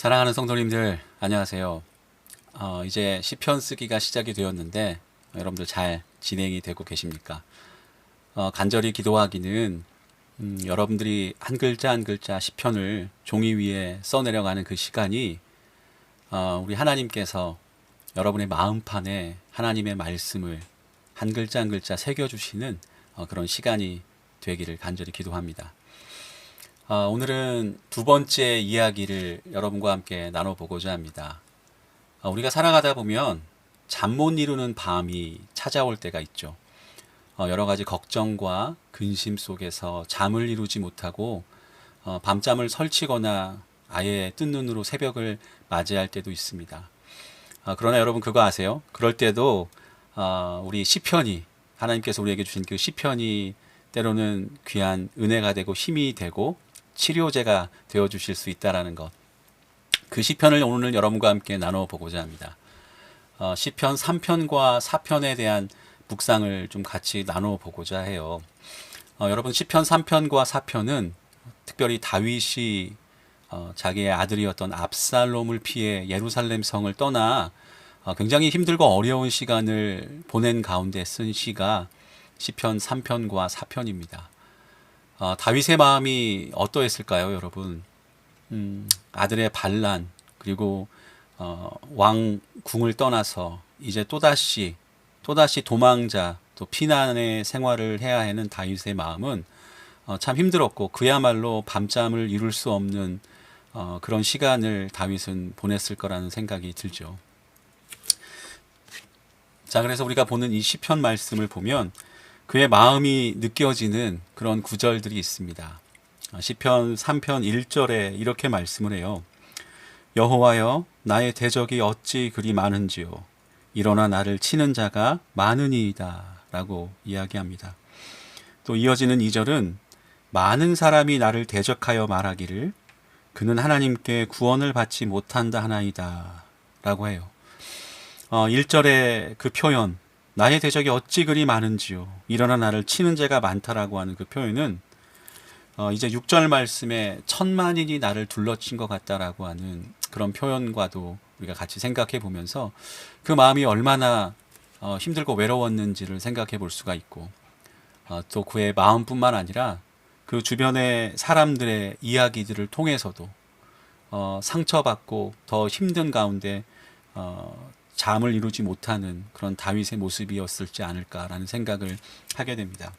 사랑하는 성도님들 안녕하세요. 이제 시편 쓰기가 시작이 되었는데 여러분들 잘 진행이 되고 계십니까? 간절히 기도하기는 여러분들이 한 글자 한 글자 시편을 종이 위에 써내려가는 그 시간이 우리 하나님께서 여러분의 마음판에 하나님의 말씀을 한 글자 한 글자 새겨주시는 그런 시간이 되기를 간절히 기도합니다. 오늘은 두 번째 이야기를 여러분과 함께 나눠보고자 합니다. 우리가 살아가다 보면 잠 못 이루는 밤이 찾아올 때가 있죠. 여러 가지 걱정과 근심 속에서 잠을 이루지 못하고 밤잠을 설치거나 아예 뜬 눈으로 새벽을 맞이할 때도 있습니다. 그러나 여러분 그거 아세요? 그럴 때도 우리 시편이 하나님께서 우리에게 주신 그 시편이 때로는 귀한 은혜가 되고 힘이 되고 치료제가 되어 주실 수 있다라는 것. 그 시편을 오늘 여러분과 함께 나눠보고자 합니다. 시편 3편과 4편에 대한 묵상을 좀 같이 나눠보고자 해요. 여러분 시편 3편과 4편은 특별히 다윗이 자기의 아들이었던 압살롬을 피해 예루살렘 성을 떠나 굉장히 힘들고 어려운 시간을 보낸 가운데 쓴 시가 시편 3편과 4편입니다. 다윗의 마음이 어떠했을까요, 여러분? 아들의 반란 그리고 왕궁을 떠나서 이제 또다시 도망자 또 피난의 생활을 해야 하는 다윗의 마음은 참 힘들었고 그야말로 밤잠을 이룰 수 없는 그런 시간을 다윗은 보냈을 거라는 생각이 들죠. 자, 그래서 우리가 보는 이 시편 말씀을 보면 그의 마음이 느껴지는 그런 구절들이 있습니다. 시편 3편 1절에 이렇게 말씀을 해요. 여호와여 나의 대적이 어찌 그리 많은지요. 일어나 나를 치는 자가 많으니이다 라고 이야기합니다. 또 이어지는 2절은 많은 사람이 나를 대적하여 말하기를 그는 하나님께 구원을 받지 못한다 하나이다 라고 해요. 1절의 그 표현 나의 대적이 어찌 그리 많은지요. 일어나 나를 치는 죄가 많다라고 하는 그 표현은 이제 6절 말씀에 천만인이 나를 둘러친 것 같다라고 하는 그런 표현과도 우리가 같이 생각해 보면서 그 마음이 얼마나 힘들고 외로웠는지를 생각해 볼 수가 있고 또 그의 마음뿐만 아니라 그 주변의 사람들의 이야기들을 통해서도 상처받고 더 힘든 가운데 잠을 이루지 못하는 그런 다윗의 모습이었을지 않을까라는 생각을 하게 됩니다.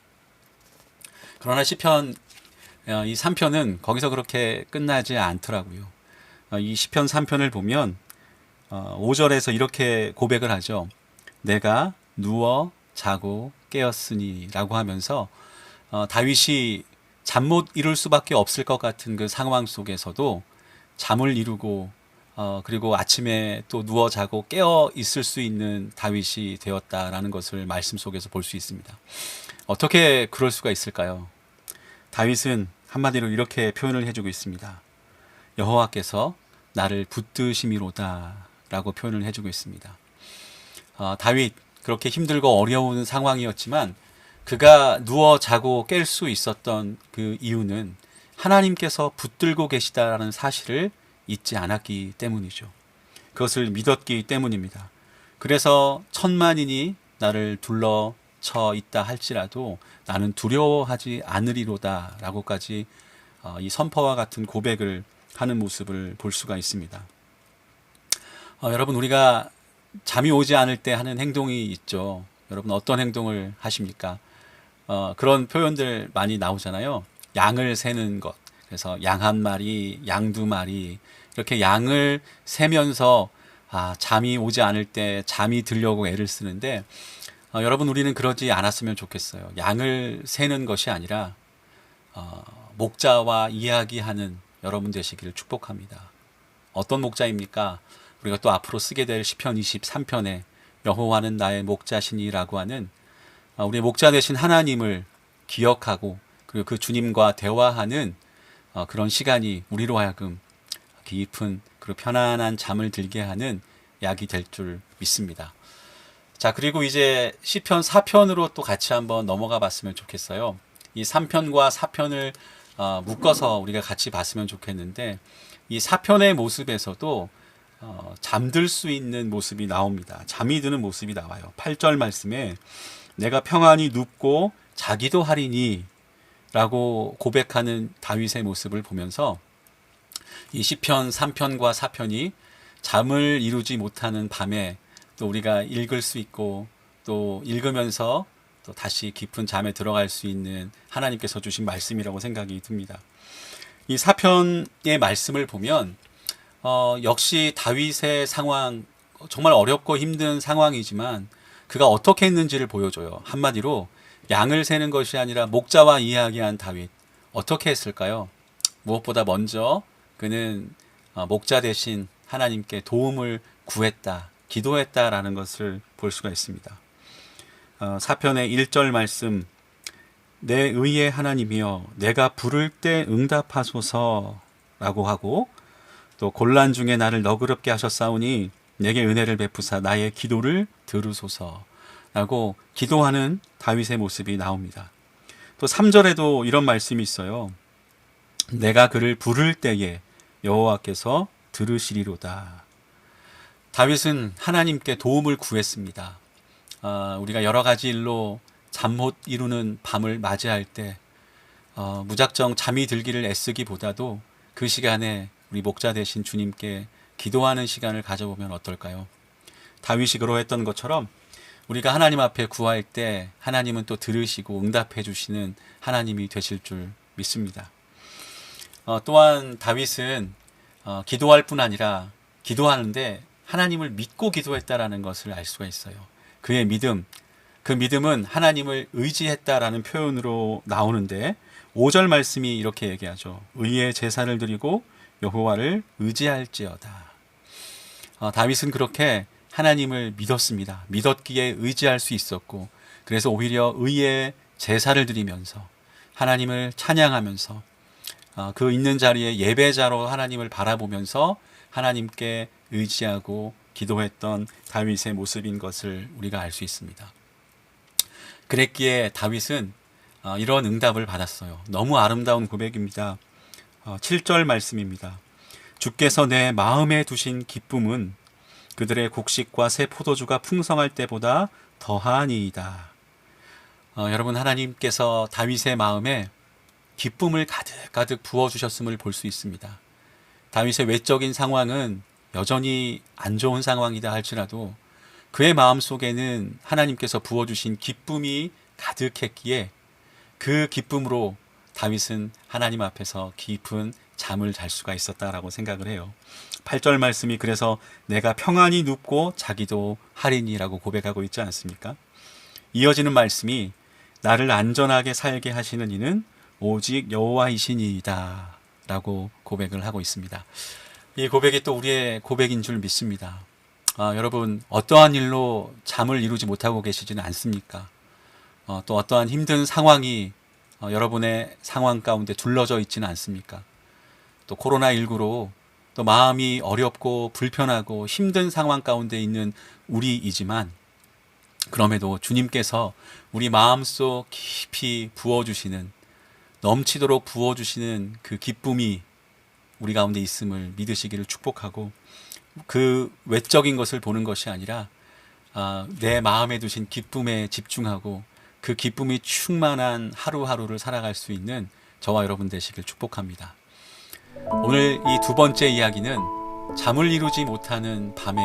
그러나 시편 이 3편은 거기서 그렇게 끝나지 않더라고요. 이 시편 3편을 보면 5절에서 이렇게 고백을 하죠. 내가 누워 자고 깨었으니 라고 하면서 다윗이 잠 못 이룰 수밖에 없을 것 같은 그 상황 속에서도 잠을 이루고 그리고 아침에 또 누워 자고 깨어 있을 수 있는 다윗이 되었다라는 것을 말씀 속에서 볼 수 있습니다. 어떻게 그럴 수가 있을까요? 다윗은 한마디로 이렇게 표현을 해주고 있습니다. 여호와께서 나를 붙드심이로다 라고 표현을 해주고 있습니다. 다윗 그렇게 힘들고 어려운 상황이었지만 그가 누워 자고 깰 수 있었던 그 이유는 하나님께서 붙들고 계시다라는 사실을 잊지 않았기 때문이죠. 그것을 믿었기 때문입니다. 그래서 천만인이 나를 둘러쳐 있다 할지라도 나는 두려워하지 않으리로다 라고까지 이 선포와 같은 고백을 하는 모습을 볼 수가 있습니다. 여러분 우리가 잠이 오지 않을 때 하는 행동이 있죠. 여러분 어떤 행동을 하십니까? 그런 표현들 많이 나오잖아요. 양을 세는 것. 그래서 양 한 마리, 양 두 마리 이렇게 양을 세면서 잠이 오지 않을 때 잠이 들려고 애를 쓰는데 여러분 우리는 그러지 않았으면 좋겠어요. 양을 세는 것이 아니라 목자와 이야기하는 여러분 되시기를 축복합니다. 어떤 목자입니까? 우리가 또 앞으로 쓰게 될 시편 23편에 여호와는 나의 목자시니라고 하는 우리의 목자 되신 하나님을 기억하고 그리고 그 주님과 대화하는 그런 시간이 우리로 하여금 깊은 그리고 편안한 잠을 들게 하는 약이 될 줄 믿습니다. 자, 그리고 이제 시편 4편으로 또 같이 한번 넘어가 봤으면 좋겠어요. 이 3편과 4편을 묶어서 우리가 같이 봤으면 좋겠는데 이 사편의 모습에서도 잠들 수 있는 모습이 나옵니다. 잠이 드는 모습이 나와요. 8절 말씀에 내가 평안히 눕고 자기도 하리니 라고 고백하는 다윗의 모습을 보면서 이 시편 3편과 4편이 잠을 이루지 못하는 밤에 또 우리가 읽을 수 있고 또 읽으면서 또 다시 깊은 잠에 들어갈 수 있는 하나님께서 주신 말씀이라고 생각이 듭니다. 이 4편의 말씀을 보면 역시 다윗의 상황, 정말 어렵고 힘든 상황이지만 그가 어떻게 했는지를 보여줘요. 한마디로 양을 세는 것이 아니라 목자와 이야기한 다윗, 어떻게 했을까요? 무엇보다 먼저 그는 목자 대신 하나님께 도움을 구했다, 기도했다라는 것을 볼 수가 있습니다. 4편의 1절 말씀, 내 의의 하나님이여 내가 부를 때 응답하소서 라고 하고, 또 곤란 중에 나를 너그럽게 하셨사오니 내게 은혜를 베푸사 나의 기도를 들으소서 라고 기도하는 다윗의 모습이 나옵니다. 또 3절에도 이런 말씀이 있어요. 내가 그를 부를 때에 여호와께서 들으시리로다. 다윗은 하나님께 도움을 구했습니다. 우리가 여러 가지 일로 잠 못 이루는 밤을 맞이할 때 무작정 잠이 들기를 애쓰기보다도 그 시간에 우리 목자 되신 주님께 기도하는 시간을 가져보면 어떨까요? 다윗이 그러했던 것처럼 우리가 하나님 앞에 구할 때 하나님은 또 들으시고 응답해 주시는 하나님이 되실 줄 믿습니다. 또한 다윗은 기도할 뿐 아니라 기도하는데 하나님을 믿고 기도했다라는 것을 알 수가 있어요. 그의 믿음, 그 믿음은 하나님을 의지했다라는 표현으로 나오는데 5절 말씀이 이렇게 얘기하죠. 의의 제사를 드리고 여호와를 의지할지어다. 다윗은 그렇게 하나님을 믿었습니다. 믿었기에 의지할 수 있었고, 그래서 오히려 의의 제사를 드리면서 하나님을 찬양하면서 그 있는 자리에 예배자로 하나님을 바라보면서 하나님께 의지하고 기도했던 다윗의 모습인 것을 우리가 알 수 있습니다. 그랬기에 다윗은 이런 응답을 받았어요. 너무 아름다운 고백입니다. 7절 말씀입니다. 주께서 내 마음에 두신 기쁨은 그들의 곡식과 새 포도주가 풍성할 때보다 더하니이다. 여러분, 하나님께서 다윗의 마음에 기쁨을 가득가득 부어주셨음을 볼 수 있습니다. 다윗의 외적인 상황은 여전히 안 좋은 상황이다 할지라도 그의 마음속에는 하나님께서 부어주신 기쁨이 가득했기에 그 기쁨으로 다윗은 하나님 앞에서 깊은 잠을 잘 수가 있었다라고 생각을 해요. 8절 말씀이 그래서 내가 평안히 눕고 자기도 하리니라고 고백하고 있지 않습니까? 이어지는 말씀이 나를 안전하게 살게 하시는 이는 오직 여호와이시니이다 라고 고백을 하고 있습니다. 이 고백이 또 우리의 고백인 줄 믿습니다. 여러분, 어떠한 일로 잠을 이루지 못하고 계시지는 않습니까? 또 어떠한 힘든 상황이 여러분의 상황 가운데 둘러져 있지는 않습니까? 또 코로나19로 또 마음이 어렵고 불편하고 힘든 상황 가운데 있는 우리이지만 그럼에도 주님께서 우리 마음속 깊이 부어주시는, 넘치도록 부어주시는 그 기쁨이 우리 가운데 있음을 믿으시기를 축복하고, 그 외적인 것을 보는 것이 아니라 내 마음에 두신 기쁨에 집중하고 그 기쁨이 충만한 하루하루를 살아갈 수 있는 저와 여러분 되시길 축복합니다. 오늘 이 두 번째 이야기는 잠을 이루지 못하는 밤에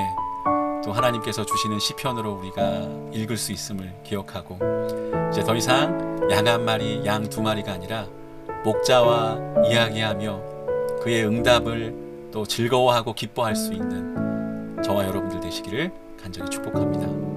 또 하나님께서 주시는 시편으로 우리가 읽을 수 있음을 기억하고, 이제 더 이상 양 한 마리, 양 두 마리가 아니라 목자와 이야기하며 그의 응답을 또 즐거워하고 기뻐할 수 있는 저와 여러분들 되시기를 간절히 축복합니다.